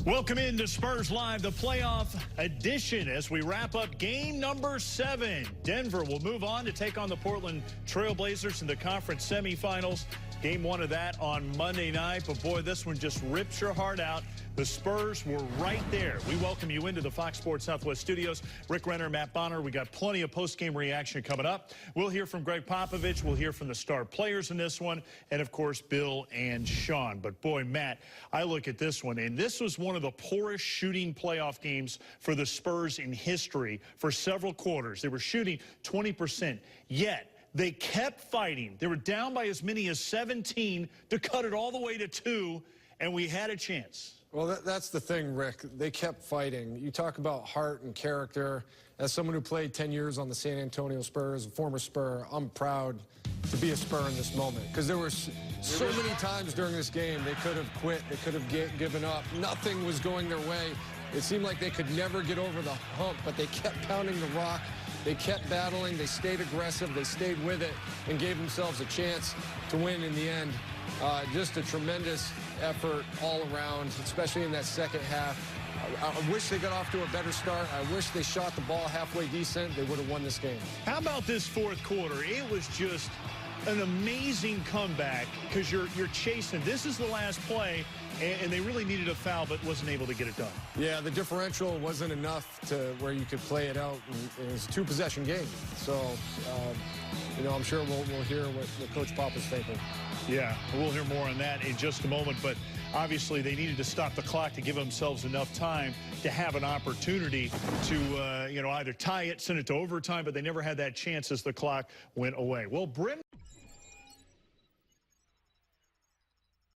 Welcome into Spurs Live, the playoff edition, as we wrap up game number 7. Denver will move on to take on the Portland Trail Blazers in the conference semifinals. Game 1 of that on Monday night. But, boy, this one just rips your heart out. The Spurs were right there. We welcome you into the Fox Sports Southwest studios. Rick Renner, Matt Bonner. We got plenty of post-game reaction coming up. We'll hear from Gregg Popovich. We'll hear from the star players in this one. And, of course, Bill and Sean. But, boy, Matt, I look at this one, and this was one of the poorest shooting playoff games for the Spurs in history for several quarters. They were shooting 20%, yet they kept fighting. They were down by as many as 17 to cut it all the way to 2, and we had a chance. Well, that's the thing, Rick. They kept fighting. You talk about heart and character. As someone who played 10 years on the San Antonio Spurs, a former Spur, I'm proud to be a Spur in this moment. Because there were so many times during this game they could have quit, they could have given up. Nothing was going their way. It seemed like they could never get over the hump, but they kept pounding the rock. They kept battling. They stayed aggressive. They stayed with it and gave themselves a chance to win in the end. Just a tremendous effort all around, especially in that second half. I wish they got off to a better start. I wish they shot the ball halfway decent. They would have won this game. How about this fourth quarter? It was just an amazing comeback because you're chasing. This is the last play, and they really needed a foul but wasn't able to get it done. Yeah, the differential wasn't enough to where you could play it out. It was a two-possession game. So, you know, I'm sure we'll hear what Coach Pop is thinking. Yeah, we'll hear more on that in just a moment, but obviously they needed to stop the clock to give themselves enough time to have an opportunity to, you know, either tie it, send it to overtime, but they never had that chance as the clock went away. Well, Bryn